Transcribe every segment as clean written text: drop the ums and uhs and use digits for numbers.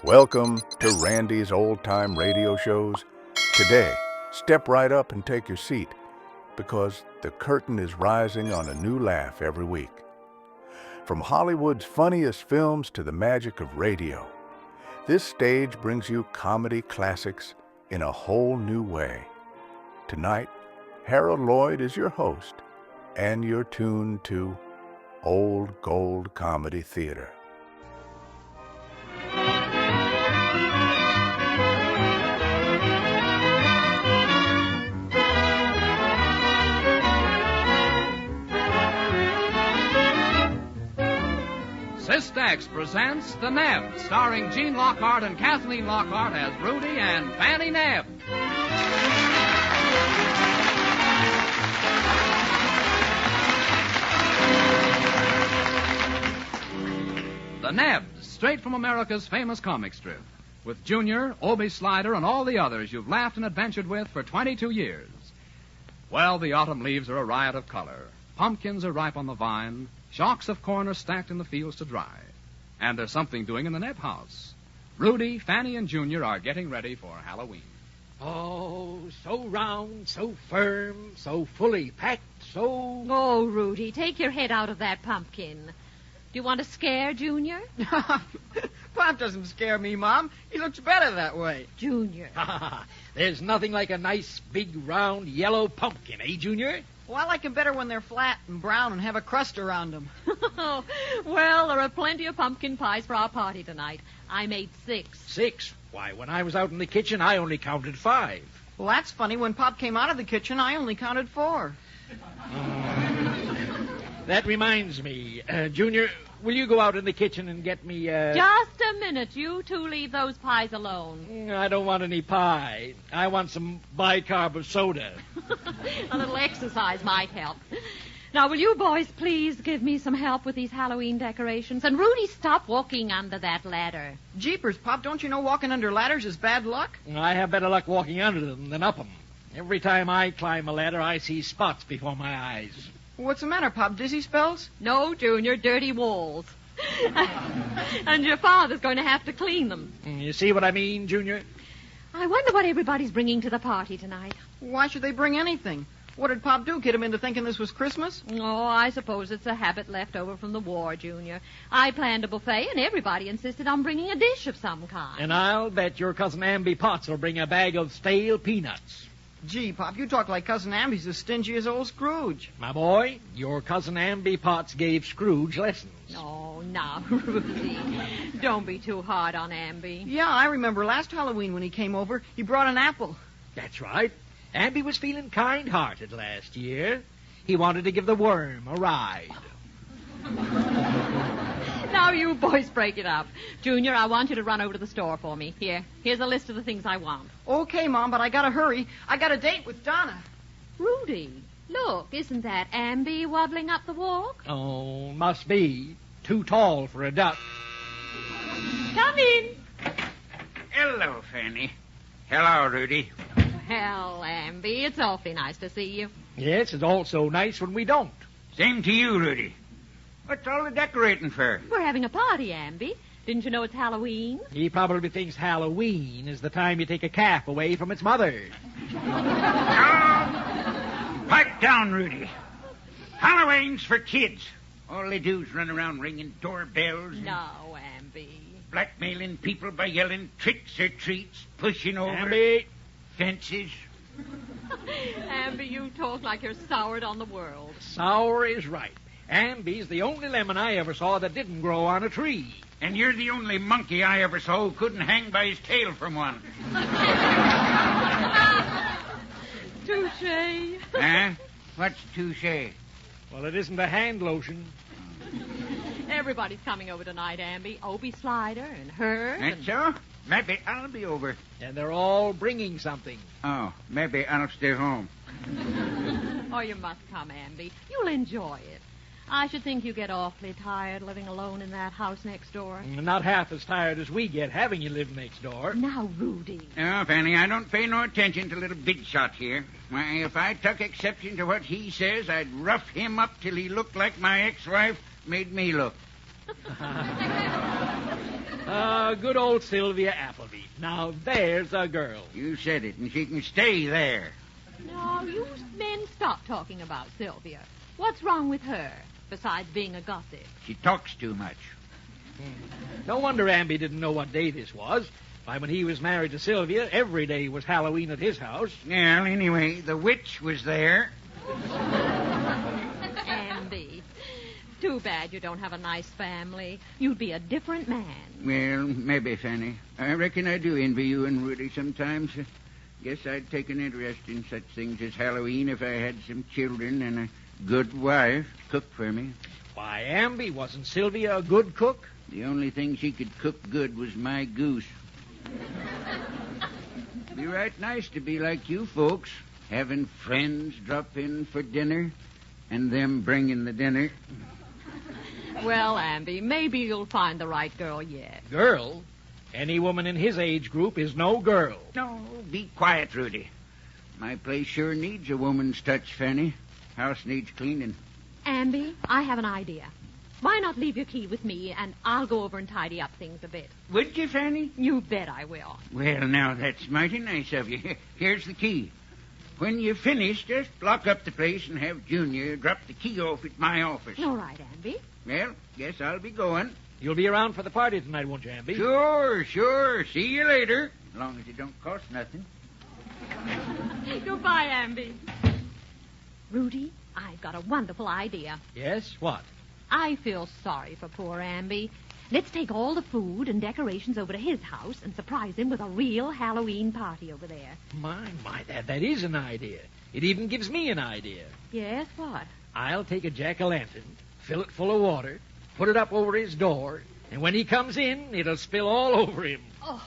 Welcome to Randy's Old Time Radio Shows. Today, step right up and take your seat, because the curtain is rising on a new laugh every week. From Hollywood's funniest films to the magic of radio, this stage brings you comedy classics in a whole new way. Tonight, Harold Lloyd is your host, and you're tuned to Old Gold Comedy Theater. Systax presents The Nebbs, starring Gene Lockhart and Kathleen Lockhart as Rudy and Fanny Nebbs. The Nebbs, straight from America's famous comic strip, with Junior, Obie Slider, and all the others you've laughed and adventured with for 22 years. Well, the autumn leaves are a riot of color. Pumpkins are ripe on the vine. Shocks of corn are stacked in the fields to dry. And there's something doing in the Nebb house. Rudy, Fanny, and Junior are getting ready for Halloween. Oh, so round, so firm, so fully packed, so... Oh, Rudy, take your head out of that pumpkin. Do you want to scare Junior? Pop doesn't scare me, Mom. He looks better that way. Junior. There's nothing like a nice, big, round, yellow pumpkin, eh, Junior? Well, I like them better when they're flat and brown and have a crust around them. Well, there are plenty of pumpkin pies for our party tonight. I made 6. 6? Why, when I was out in the kitchen, I only counted 5. Well, that's funny. When Pop came out of the kitchen, I only counted 4. That reminds me. Junior, will you go out in the kitchen and get me, Just a minute. You two leave those pies alone. I don't want any pie. I want some bicarb of soda. A little exercise might help. Now, will you boys please give me some help with these Halloween decorations? And Rudy, stop walking under that ladder. Jeepers, Pop, don't you know walking under ladders is bad luck? I have better luck walking under them than up them. Every time I climb a ladder, I see spots before my eyes. What's the matter, Pop? Dizzy spells? No, Junior, dirty walls. And your father's going to have to clean them. You see what I mean, Junior? I wonder what everybody's bringing to the party tonight. Why should they bring anything? What did Pop do, get him into thinking this was Christmas? Oh, I suppose it's a habit left over from the war, Junior. I planned a buffet, and everybody insisted on bringing a dish of some kind. And I'll bet your Cousin Amby Potts will bring a bag of stale peanuts. Gee, Pop, you talk like Cousin Amby's as stingy as old Scrooge. My boy, your Cousin Amby Potts gave Scrooge lessons. Oh, now, Rudy, don't be too hard on Amby. Yeah, I remember last Halloween when he came over, he brought an apple. That's right. Amby was feeling kind-hearted last year. He wanted to give the worm a ride. Now you boys break it up. Junior, I want you to run over to the store for me. Here's a list of the things I want. Okay, Mom, but I gotta hurry. I got a date with Donna. Rudy, look, isn't that Amby wobbling up the walk? Oh, must be. Too tall for a duck. Come in. Hello, Fanny. Hello, Rudy. Well, Amby, it's awfully nice to see you. Yes, it's also nice when we don't. Same to you, Rudy. What's all the decorating for? We're having a party, Amby. Didn't you know it's Halloween? He probably thinks Halloween is the time you take a calf away from its mother. Pipe down, Rudy. Halloween's for kids. All they do is run around ringing doorbells. No, Amby. Blackmailing people by yelling tricks or treats, pushing over Amby. fences. Amby, you talk like you're soured on the world. Sour is right. Amby's the only lemon I ever saw that didn't grow on a tree. And you're the only monkey I ever saw who couldn't hang by his tail from one. Touché. Huh? What's touche? Well, it isn't a hand lotion. Everybody's coming over tonight, Amby. Obie Slider and her. That's so? Maybe I'll be over. And they're all bringing something. Oh, maybe I'll stay home. Oh, you must come, Amby. You'll enjoy it. I should think you get awfully tired living alone in that house next door. Not half as tired as we get having you live next door. Now, Rudy. No, Fanny, I don't pay no attention to little big shot here. Why, if I took exception to what he says, I'd rough him up till he looked like my ex-wife made me look. Good old Sylvia Appleby. Now, there's a girl. You said it, and she can stay there. No, you men stop talking about Sylvia. What's wrong with her, besides being a gossip? She talks too much. No wonder Amby didn't know what day this was. Why, when he was married to Sylvia, every day was Halloween at his house. Well, anyway, the witch was there. Amby, too bad you don't have a nice family. You'd be a different man. Well, maybe, Fanny. I reckon I do envy you and Rudy sometimes. Guess I'd take an interest in such things as Halloween if I had some children and a good wife to cook for me. Why, Amby, wasn't Sylvia a good cook? The only thing she could cook good was my goose. Be right nice to be like you folks, having friends drop in for dinner and them bringing the dinner. Well, Amby, maybe you'll find the right girl yet. Girl? Any woman in his age group is no girl. No, be quiet, Rudy. My place sure needs a woman's touch, Fanny. House needs cleaning. Amby, I have an idea. Why not leave your key with me, and I'll go over and tidy up things a bit. Would you, Fanny? You bet I will. Well, now, that's mighty nice of you. Here's the key. When you finish, just lock up the place and have Junior drop the key off at my office. All right, Amby. Well, guess I'll be going. You'll be around for the party tonight, won't you, Amby? Sure. See you later. As long as it don't cost nothing. Goodbye, Amby. Rudy, I've got a wonderful idea. Yes? What? I feel sorry for poor Amby. Let's take all the food and decorations over to his house and surprise him with a real Halloween party over there. My, that is an idea. It even gives me an idea. Yes, what? I'll take a jack-o'-lantern, fill it full of water, put it up over his door, and when he comes in, it'll spill all over him. Oh,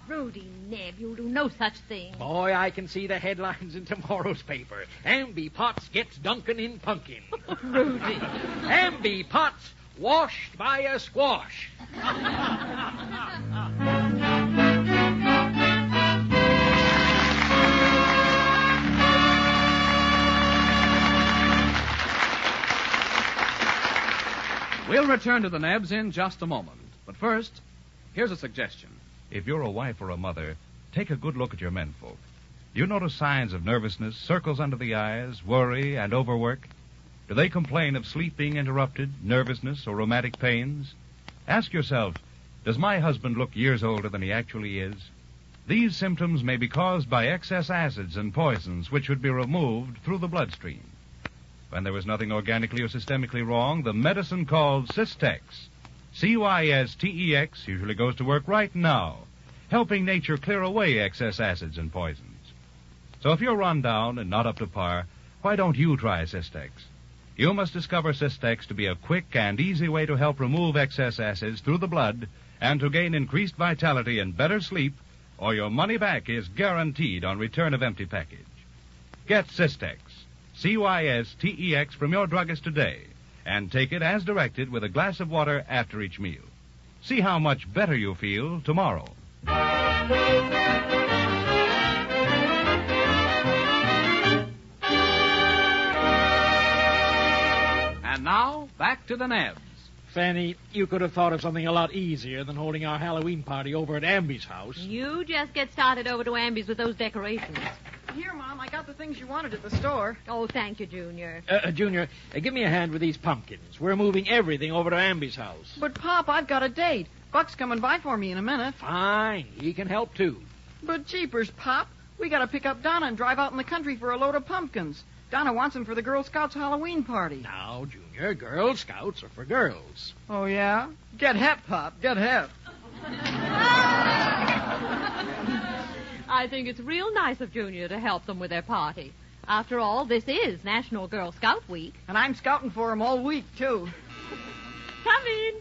Rudy Nebb, you'll do no such thing. Boy, I can see the headlines in tomorrow's paper. Amby Potts gets Duncan in pumpkin. Rudy. Amby Potts washed by a squash. We'll return to the Nebbs in just a moment. But first, here's a suggestion. If you're a wife or a mother, take a good look at your menfolk. Do you notice signs of nervousness, circles under the eyes, worry, and overwork? Do they complain of sleep being interrupted, nervousness, or rheumatic pains? Ask yourself, does my husband look years older than he actually is? These symptoms may be caused by excess acids and poisons which should be removed through the bloodstream. When there is nothing organically or systemically wrong, the medicine called Cystex, Cystex, usually goes to work right now, helping nature clear away excess acids and poisons. So if you're run down and not up to par, why don't you try Cystex? You must discover Cystex to be a quick and easy way to help remove excess acids through the blood and to gain increased vitality and better sleep, or your money back is guaranteed on return of empty package. Get Cystex, Cystex, from your druggist today, and take it as directed with a glass of water after each meal. See how much better you feel tomorrow. And now, back to the Nebbs. Fanny, you could have thought of something a lot easier than holding our Halloween party over at Amby's house. You just get started over to Amby's with those decorations. Here, Mom, I got the things you wanted at the store. Oh, thank you, Junior. Junior, give me a hand with these pumpkins. We're moving everything over to Amby's house. But, Pop, I've got a date. Buck's coming by for me in a minute. Fine. He can help, too. But jeepers, Pop, we got to pick up Donna and drive out in the country for a load of pumpkins. Donna wants them for the Girl Scouts Halloween party. Now, Junior, Girl Scouts are for girls. Oh, yeah? Get hep, Pop. Get hep. I think it's real nice of Junior to help them with their party. After all, this is National Girl Scout Week. And I'm scouting for 'em all week, too. Come in.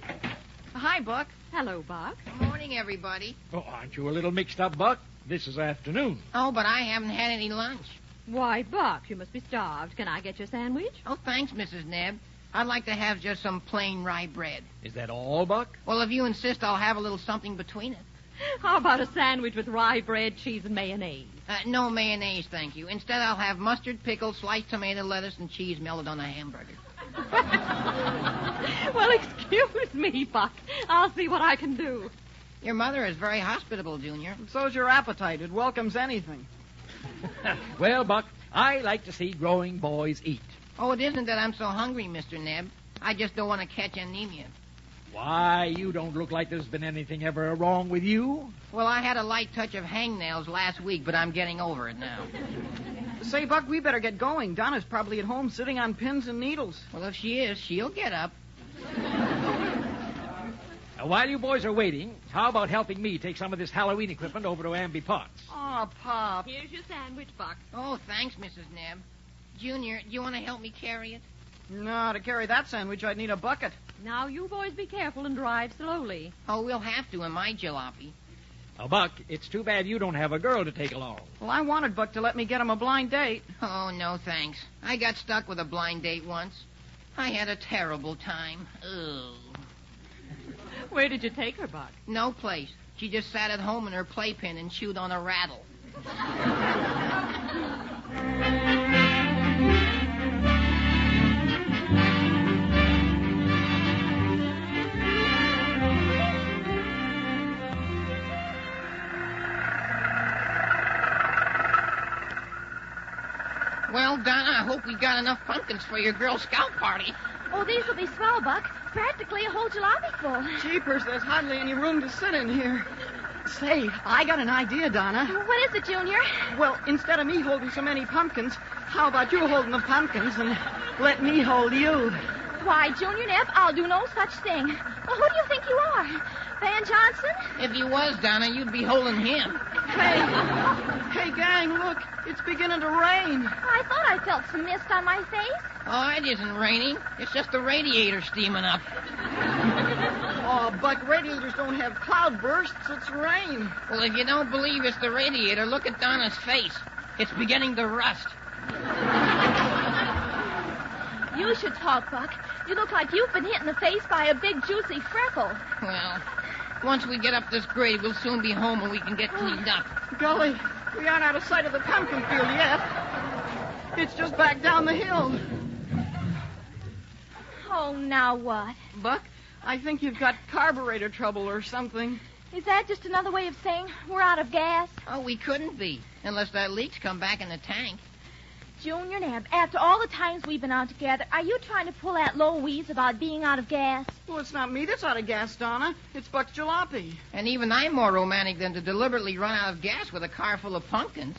Hi, Buck. Hello, Buck. Morning, everybody. Oh, aren't you a little mixed up, Buck? This is afternoon. Oh, but I haven't had any lunch. Why, Buck, you must be starved. Can I get your sandwich? Oh, thanks, Mrs. Nebb. I'd like to have just some plain rye bread. Is that all, Buck? Well, if you insist, I'll have a little something between it. How about a sandwich with rye bread, cheese, and mayonnaise? No mayonnaise, thank you. Instead, I'll have mustard, pickle, sliced tomato, lettuce, and cheese melted on a hamburger. Well, excuse me, Buck. I'll see what I can do. Your mother is very hospitable, Junior. So's your appetite. It welcomes anything. Well, Buck, I like to see growing boys eat. Oh, it isn't that I'm so hungry, Mr. Nebb. I just don't want to catch anemia. Why, you don't look like there's been anything ever wrong with you. Well, I had a light touch of hangnails last week, but I'm getting over it now. Say, Buck, we better get going. Donna's probably at home sitting on pins and needles. Well, if she is, she'll get up. Now, while you boys are waiting, how about helping me take some of this Halloween equipment over to Amby Potts? Oh, Pop. Here's your sandwich, Buck. Oh, thanks, Mrs. Nebb. Junior, do you want to help me carry it? No, to carry that sandwich, I'd need a bucket. Now, you boys be careful and drive slowly. Oh, we'll have to in my jalopy. Now, Buck, it's too bad you don't have a girl to take along. Well, I wanted Buck to let me get him a blind date. Oh, no, thanks. I got stuck with a blind date once. I had a terrible time. Ugh. Where did you take her, Buck? No place. She just sat at home in her playpen and chewed on a rattle. Well, Donna, I hope we got enough pumpkins for your Girl Scout party. Oh, these will be swell, Buck. Practically a whole jalopy full. Jeepers, there's hardly any room to sit in here. Say, I got an idea, Donna. What is it, Junior? Well, instead of me holding so many pumpkins, how about you holding the pumpkins and let me hold you? Why, Junior Nebb, I'll do no such thing. Well, who do you think you are? Van Johnson? If you was, Donna, you'd be holding him. Hey, gang, look. It's beginning to rain. I thought I felt some mist on my face. Oh, it isn't raining. It's just the radiator steaming up. Oh, Buck, radiators don't have cloud bursts. It's rain. Well, if you don't believe it's the radiator, look at Donna's face. It's beginning to rust. You should talk, Buck. You look like you've been hit in the face by a big, juicy freckle. Well, once we get up this grade, we'll soon be home and we can get cleaned up. Golly, we aren't out of sight of the pumpkin field yet. It's just back down the hill. Oh, now what? Buck, I think you've got carburetor trouble or something. Is that just another way of saying we're out of gas? Oh, we couldn't be, unless that leak's come back in the tank. Junior Nebb, after all the times we've been out together, are you trying to pull that low wheeze about being out of gas? Well, it's not me that's out of gas, Donna. It's Buck's jalopy. And even I'm more romantic than to deliberately run out of gas with a car full of pumpkins.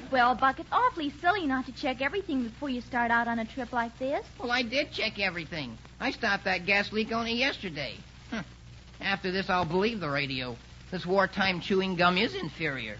Well, Buck, it's awfully silly not to check everything before you start out on a trip like this. Well, I did check everything. I stopped that gas leak only yesterday. After this, I'll believe the radio. This wartime chewing gum is inferior.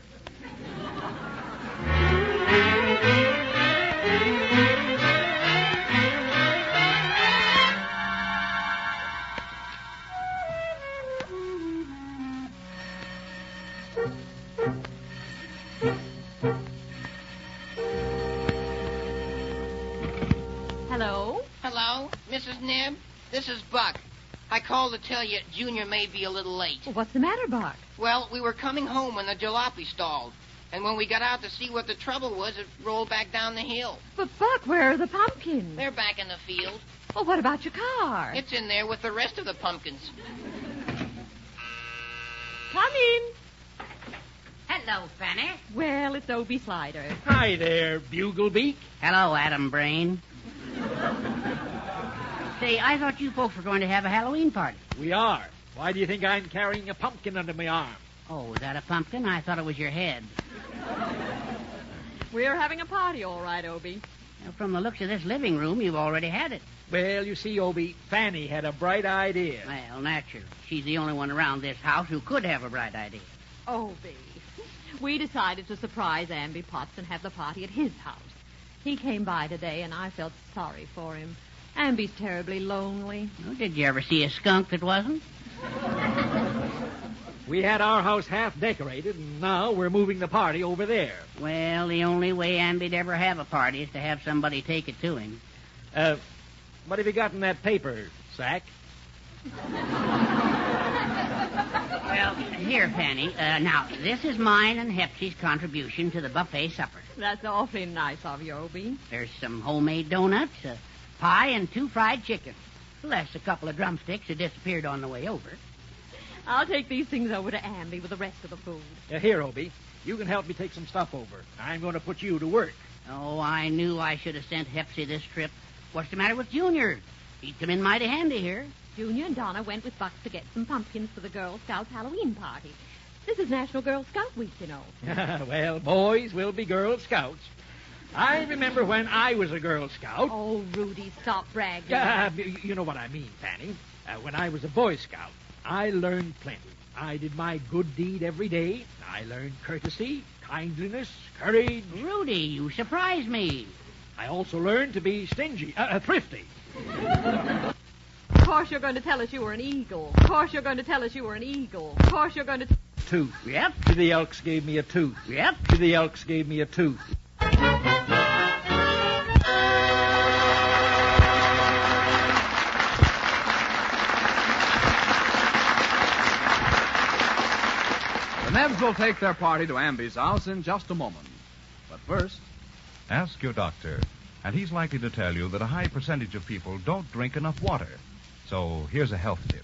Hello? Hello, Mrs. Nebb? This is Buck. I called to tell you Junior may be a little late. Well, what's the matter, Buck? Well, we were coming home when the jalopy stalled. And when we got out to see what the trouble was, it rolled back down the hill. But, Buck, where are the pumpkins? They're back in the field. Well, what about your car? It's in there with the rest of the pumpkins. Come in. Hello, Fanny. Well, it's Obie Slider. Hi there, Buglebeak. Hello, Adam Brain. Say, I thought you folks were going to have a Halloween party. We are. Why do you think I'm carrying a pumpkin under my arm? Oh, is that a pumpkin? I thought it was your head. We're having a party, all right, Obie. Now, from the looks of this living room, you've already had it. Well, you see, Obie, Fanny had a bright idea. Well, naturally. She's the only one around this house who could have a bright idea. Obie, we decided to surprise Amby Potts and have the party at his house. He came by today, and I felt sorry for him. Amby's terribly lonely. Well, did you ever see a skunk that wasn't? We had our house half decorated, and now we're moving the party over there. Well, the only way Amby'd ever have a party is to have somebody take it to him. What have you got in that paper, Sack? Well, here, Fanny. Now, this is mine and Hepsy's contribution to the buffet supper. That's awfully nice of you, Obie. There's some homemade donuts, a pie, and 2 fried chickens. Less a couple of drumsticks that disappeared on the way over. I'll take these things over to Amby with the rest of the food. Here, Obie. You can help me take some stuff over. I'm going to put you to work. Oh, I knew I should have sent Hepsy this trip. What's the matter with Junior? He'd come in mighty handy here. Junior and Donna went with Buck to get some pumpkins for the Girl Scouts Halloween party. This is National Girl Scout Week, you know. Well, boys will be Girl Scouts. I remember when I was a Girl Scout. Oh, Rudy, stop bragging. You know what I mean, Fanny. When I was a Boy Scout, I learned plenty. I did my good deed every day. I learned courtesy, kindliness, courage. Rudy, you surprise me. I also learned to be stingy, thrifty. Of course you're going to tell us you were an eagle. Of course you're going to tell us you were an eagle. Of course you're going to... Tooth. Yep. The Elks gave me a tooth. Yep. The Elks gave me a tooth. The Nebbs will take their party to Amby's house in just a moment. But first... Ask your doctor, and he's likely to tell you that a high percentage of people don't drink enough water. So here's a health tip.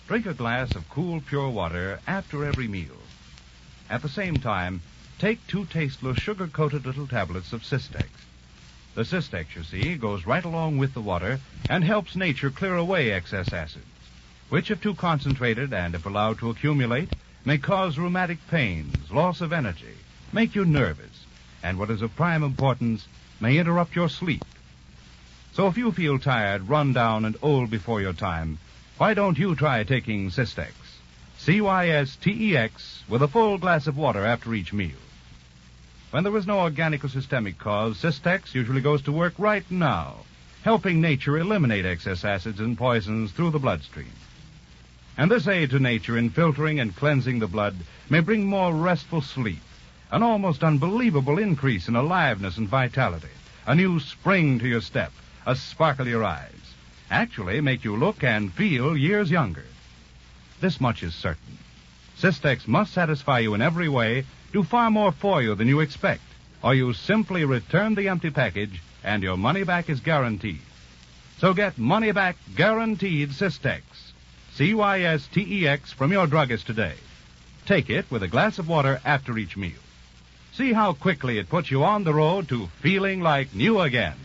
Drink a glass of cool, pure water after every meal. At the same time, take 2 tasteless, sugar-coated little tablets of Cystex. The Cystex, you see, goes right along with the water and helps nature clear away excess acids, which, if too concentrated and if allowed to accumulate, may cause rheumatic pains, loss of energy, make you nervous, and what is of prime importance, may interrupt your sleep. So if you feel tired, run down, and old before your time, why don't you try taking Cystex? Cystex with a full glass of water after each meal. When there is no organic or systemic cause, Cystex usually goes to work right now, helping nature eliminate excess acids and poisons through the bloodstream. And this aid to nature in filtering and cleansing the blood may bring more restful sleep, an almost unbelievable increase in aliveness and vitality, a new spring to your step, a sparkle to your eyes, actually make you look and feel years younger. This much is certain. Cystex must satisfy you in every way, do far more for you than you expect, or you simply return the empty package and your money back is guaranteed. So get money back guaranteed Cystex. Cystex from your druggist today. Take it with a glass of water after each meal. See how quickly it puts you on the road to feeling like new again.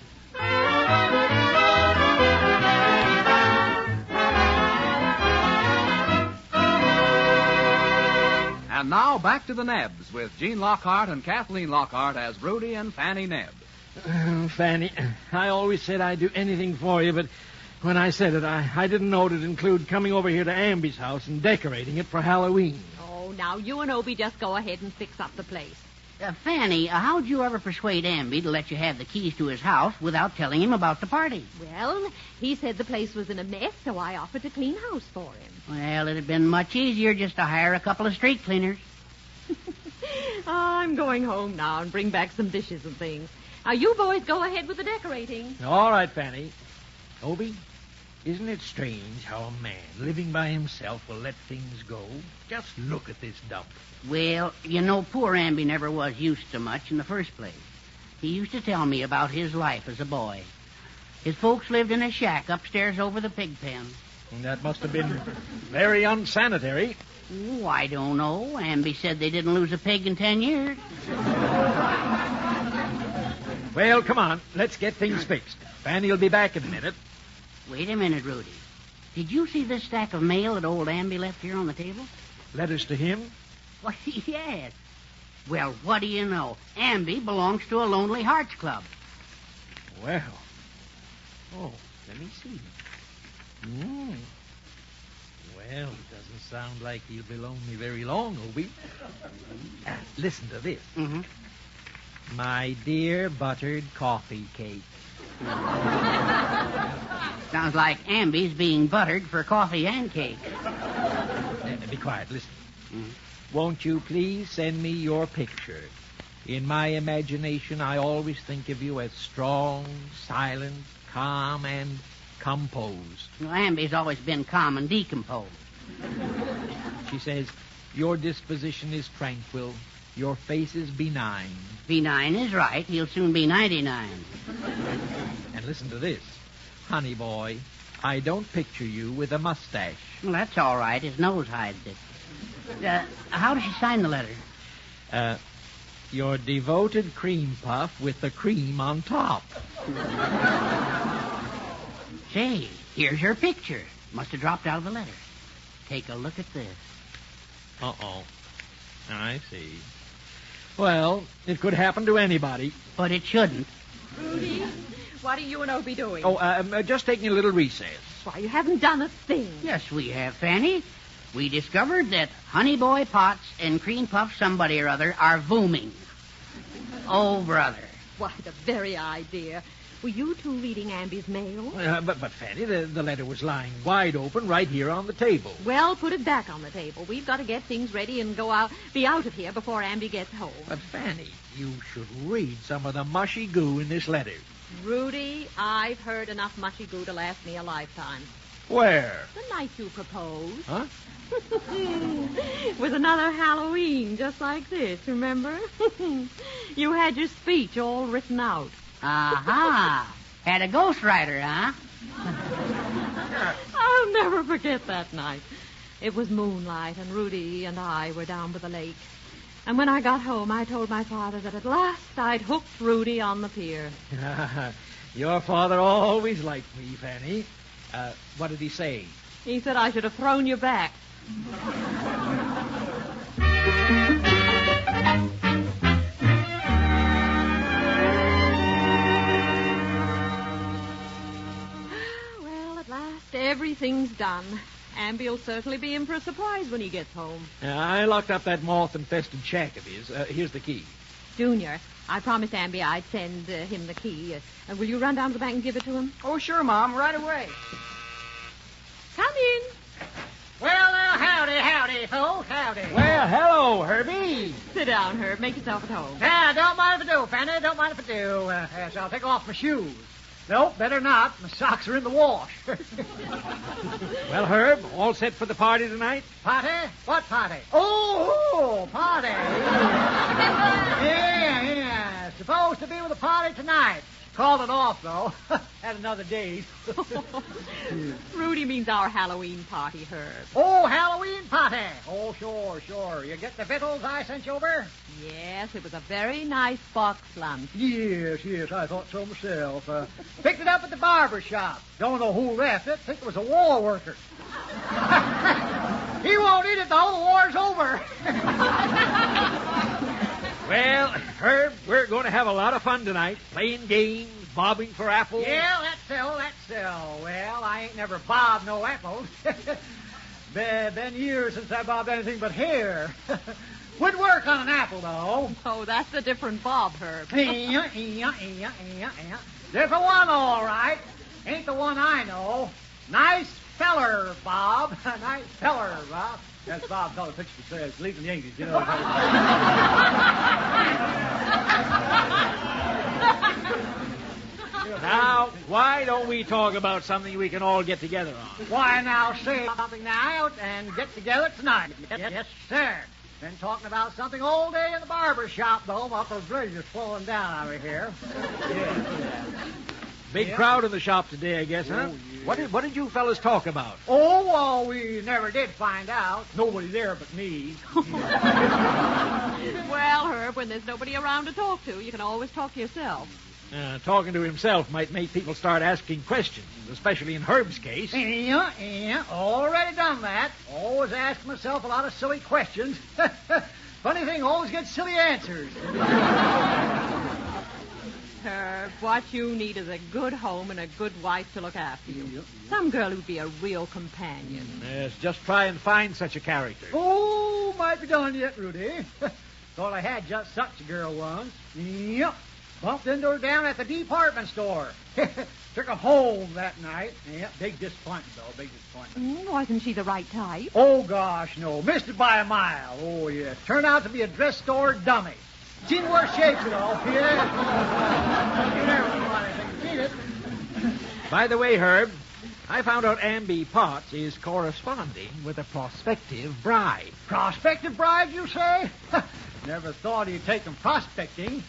And now back to the Nebbs with Gene Lockhart and Kathleen Lockhart as Rudy and Fanny Nebb. Fanny, I always said I'd do anything for you, but when I said it, I didn't know it'd include coming over here to Amby's house and decorating it for Halloween. Oh, now you and Obie just go ahead and fix up the place. Fanny, how'd you ever persuade Amby to let you have the keys to his house without telling him about the party? Well, he said the place was in a mess, so I offered to clean house for him. Well, it'd have been much easier just to hire a couple of street cleaners. I'm going home now and bring back some dishes and things. Now, you boys go ahead with the decorating. All right, Fanny. Obie, isn't it strange how a man living by himself will let things go? Just look at this dump. Well, you know, poor Amby never was used to much in the first place. He used to tell me about his life as a boy. His folks lived in a shack upstairs over the pig pen. That must have been very unsanitary. Oh, I don't know. Amby said they didn't lose a pig in 10 years. Well, come on. Let's get things fixed. Fanny will be back in a minute. Wait a minute, Rudy. Did you see this stack of mail that old Amby left here on the table? Letters to him? Why, yes. Well, what do you know? Amby belongs to a Lonely Hearts Club. Well. Oh, let me see. Well, it doesn't sound like he'll be lonely very long, Obie. Listen to this. Mm-hmm. My dear buttered coffee cake. Sounds like Amby's being buttered for coffee and cake. Be quiet, listen. Mm-hmm. Won't you please send me your picture? In my imagination, I always think of you as strong, silent, calm, and composed. Well, Amby's always been calm and decomposed. She says, your disposition is tranquil. Your face is benign. Benign is right. He'll soon be 99. And listen to this. Honey boy, I don't picture you with a mustache. Well, that's all right. His nose hides it. How does she sign the letter? Your devoted cream puff with the cream on top. Say, here's her picture. Must have dropped out of the letter. Take a look at this. Uh-oh. I see. Well, it could happen to anybody. But it shouldn't. Rudy, what are you and Obie doing? Just taking a little recess. Why, you haven't done a thing. Yes, we have, Fanny. We discovered that Honey Boy Potts and Cream Puff somebody or other are vooming. Oh, brother. Why, the very idea. Were you two reading Amby's mail? But Fanny, the letter was lying wide open right here on the table. Well, put it back on the table. We've got to get things ready and be out of here before Amby gets home. But Fanny, you should read some of the mushy goo in this letter. Rudy, I've heard enough mushy goo to last me a lifetime. Where? The night you proposed. Huh? With another Halloween, just like this, remember? You had your speech all written out. Aha. Had a ghostwriter, huh? I'll never forget that night. It was moonlight, and Rudy and I were down by the lake. And when I got home, I told my father that at last I'd hooked Rudy on the pier. Your father always liked me, Fanny. What did he say? He said I should have thrown you back. Well, at last, everything's done. Amby'll certainly be in for a surprise when he gets home. I locked up that moth-infested shack of his. Here's the key. Junior, I promised Amby I'd send him the key. Will you run down to the bank and give it to him? Oh, sure, Mom. Right away. Come in. Well, now, howdy, folks, howdy. Well, hello, Herbie. Sit down, Herb. Make yourself at home. Yeah, don't mind if I do, Fanny. Don't mind if I do. Yes, I'll take off my shoes. Nope, better not. My socks are in the wash. Well, Herb, all set for the party tonight? Party? What party? Oh, party. Yeah. Supposed to be with a party tonight. Called it off, though. Had another date. Rudy means our Halloween party, Herb. Oh, Halloween party. Oh, sure. You get the victuals I sent you over? Yes, it was a very nice box lunch. Yes, I thought so myself. Picked it up at the barber shop. Don't know who left it. Think it was a war worker. He won't eat it, though. The war's over. Well, Herb, we're going to have a lot of fun tonight. Playing games, bobbing for apples. Yeah, that's so. Well, I ain't never bobbed no apples. Been years since I bobbed anything but hair. Would work on an apple, though. Oh, that's a different bob, Herb. Different one, all right. Ain't the one I know. Nice feller, Bob. Nice feller, Bob. That's Bob Feller picture says, leaving the Yankees, you know. Now, why don't we talk about something we can all get together on? Why, now, say something now and get together tonight. Yes, sir. Been talking about something all day in the barber shop, though, about those blazers flowing down over here. Yeah. Big crowd in the shop today, I guess, huh? Yeah. What did you fellas talk about? Oh, well, we never did find out. Nobody there but me. Well, Herb, when there's nobody around to talk to, you can always talk to yourself. Talking to himself might make people start asking questions, especially in Herb's case. Yeah, already done that. Always ask myself a lot of silly questions. Funny thing, always get silly answers. Herb, what you need is a good home and a good wife to look after you. Some girl who'd be a real companion. Yes, just try and find such a character. Oh, might be done yet, Rudy. Thought I had just such a girl once. Yep. Bumped into her down at the department store. Took her home that night. Yeah, big disappointment, though. Big disappointment. Wasn't she the right type? Oh, gosh, no. Missed it by a mile. Oh, yeah. Turned out to be a dress store dummy. She in worse shape, you know. Yeah. You never want anything to see it. By the way, Herb, I found out Amby Potts is corresponding with a prospective bride. Prospective bride, you say? Never thought he'd take them prospecting.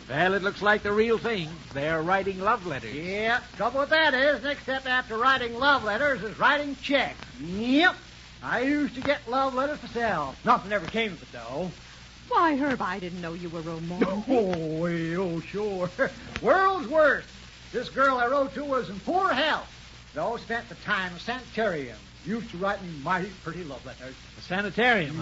Well, it looks like the real thing. They're writing love letters. Yeah, trouble with that is, next step after writing love letters is writing checks. Yep. I used to get love letters myself. Nothing ever came of it, though. Why, Herb, I didn't know you were romantic. Oh, sure. World's worst. This girl I wrote to was in poor health. Though spent the time in a sanitarium. Used to write me mighty pretty love letters. A sanitarium,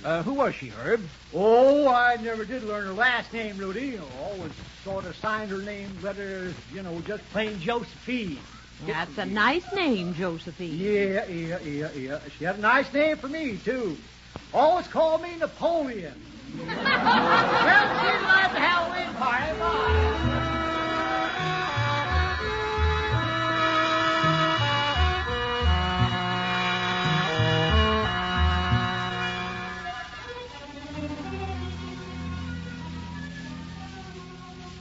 huh? Who was she, Herb? Oh, I never did learn her last name, Rudy. Always sort of signed her name letters, just plain Josephine. That's a nice name, Josephine. Yeah. She had a nice name for me, too. Always called me Napoleon. Well, see you at the Halloween party. Bye.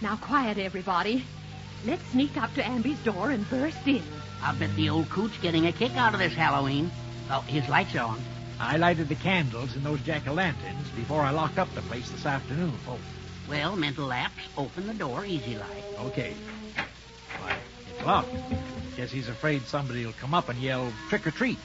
Now, quiet, everybody. Let's sneak up to Amby's door and burst in. I'll bet the old coot's getting a kick out of this Halloween. Oh, his lights are on. I lighted the candles in those jack-o'-lanterns before I locked up the place this afternoon. Oh, Well, mental lapse. Open the door easy like. okay. Why, it's locked. Guess he's afraid somebody will come up and yell trick or treat.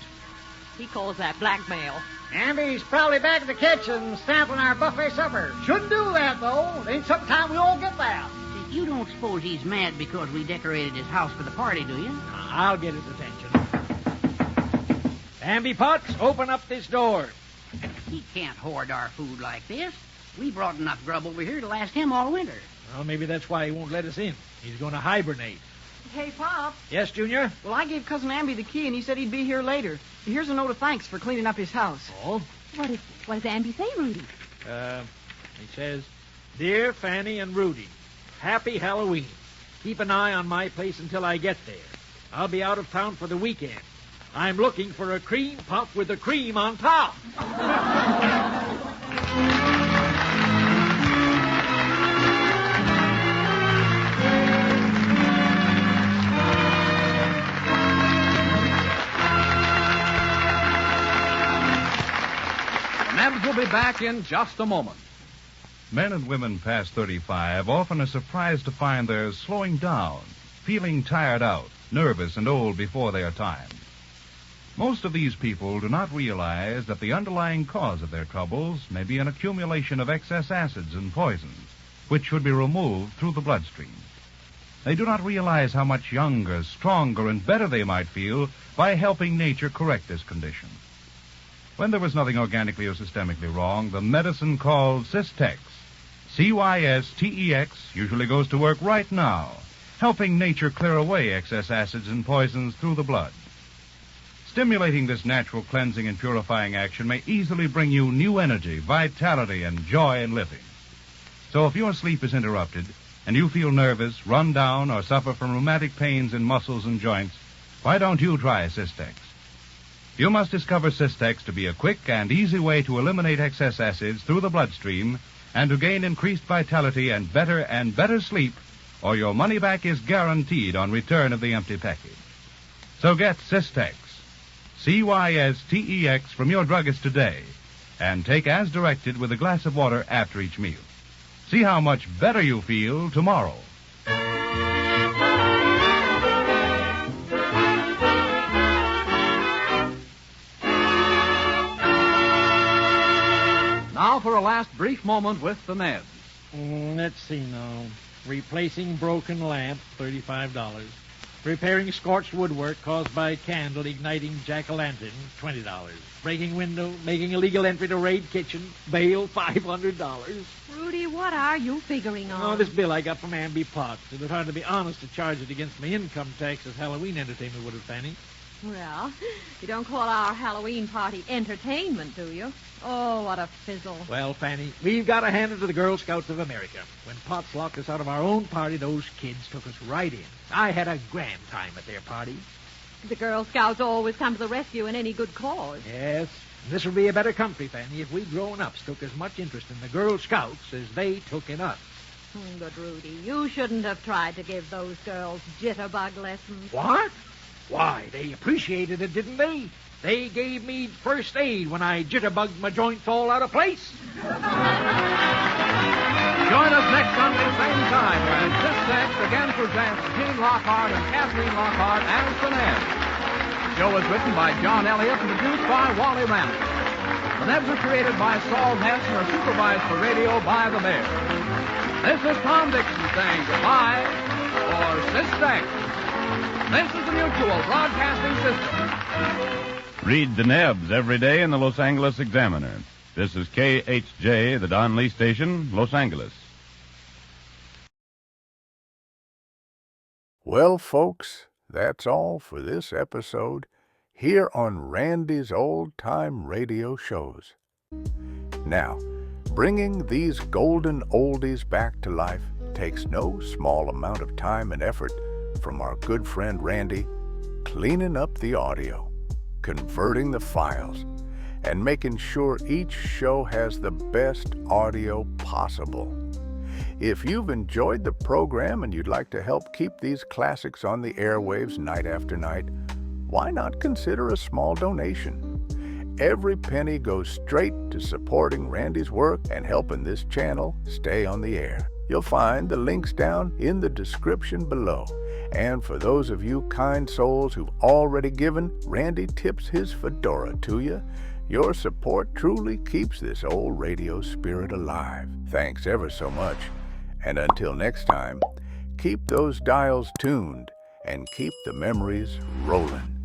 He calls that blackmail. Amby's probably back in the kitchen sampling our buffet supper. Shouldn't do that, though. It ain't sometime we all get that. You don't suppose he's mad because we decorated his house for the party, do you? I'll get his attention. Amby Potts, open up this door. He can't hoard our food like this. We brought enough grub over here to last him all winter. Well, maybe that's why he won't let us in. He's going to hibernate. Hey, Pop. Yes, Junior? Well, I gave Cousin Amby the key, and he said he'd be here later. Here's a note of thanks for cleaning up his house. Oh? What does Amby say, Rudy? He says, Dear Fanny and Rudy, Happy Halloween. Keep an eye on my place until I get there. I'll be out of town for the weekend. I'm looking for a cream puff with the cream on top. The Nebbs will be back in just a moment. Men and women past 35 often are surprised to find they're slowing down, feeling tired out, nervous and old before their time. Most of these people do not realize that the underlying cause of their troubles may be an accumulation of excess acids and poisons, which should be removed through the bloodstream. They do not realize how much younger, stronger, and better they might feel by helping nature correct this condition. When there is nothing organically or systemically wrong, the medicine called Cystex, Cystex, usually goes to work right now, helping nature clear away excess acids and poisons through the blood. Stimulating this natural cleansing and purifying action may easily bring you new energy, vitality, and joy in living. So if your sleep is interrupted and you feel nervous, run down, or suffer from rheumatic pains in muscles and joints, why don't you try Cystex? You must discover Cystex to be a quick and easy way to eliminate excess acids through the bloodstream and to gain increased vitality and better sleep, or your money back is guaranteed on return of the empty package. So get Cystex, Cystex, from your druggist today, and take as directed with a glass of water after each meal. See how much better you feel tomorrow. Now for a last brief moment with the Nebbs. Let's see now. Replacing broken lamp, $35. Repairing scorched woodwork caused by candle igniting jack-o'-lantern, $20. Breaking window, making illegal entry to raid kitchen, bail, $500. Rudy, what are you figuring on? Oh, this bill I got from Amby Potts. It was hard to be honest to charge it against my income tax as Halloween entertainment would have, Fanny. Well, you don't call our Halloween party entertainment, do you? Oh, what a fizzle. Well, Fanny, we've got to hand it to the Girl Scouts of America. When Potts locked us out of our own party, those kids took us right in. I had a grand time at their party. The Girl Scouts always come to the rescue in any good cause. Yes, and this would be a better country, Fanny, if we grown-ups took as much interest in the Girl Scouts as they took in us. But, Rudy, you shouldn't have tried to give those girls jitterbug lessons. What? Why, they appreciated it, didn't they? They gave me first aid when I jitterbugged my joints all out of place. Join us next Sunday, same time, when Sistex again presents Gene Lockhart and Kathleen Lockhart as the Nebbs. The show was written by John Elliott and produced by Wally Ramsey. The Nebbs are created by Saul Hess and are supervised for radio by the Bear. This is Tom Dixon saying goodbye for Sistex. This is the Mutual Broadcasting System. Read the Nebbs every day in the Los Angeles Examiner. This is KHJ, the Don Lee Station, Los Angeles. Well, folks, that's all for this episode here on Randy's Old Time Radio Shows. Now, bringing these golden oldies back to life takes no small amount of time and effort from our good friend Randy, cleaning up the audio, converting the files, and making sure each show has the best audio possible. If you've enjoyed the program and you'd like to help keep these classics on the airwaves night after night, why not consider a small donation? Every penny goes straight to supporting Randy's work and helping this channel stay on the air. You'll find the links down in the description below. And for those of you kind souls who've already given, Randy tips his fedora to you. Your support truly keeps this old radio spirit alive. Thanks ever so much. And until next time, keep those dials tuned and keep the memories rolling.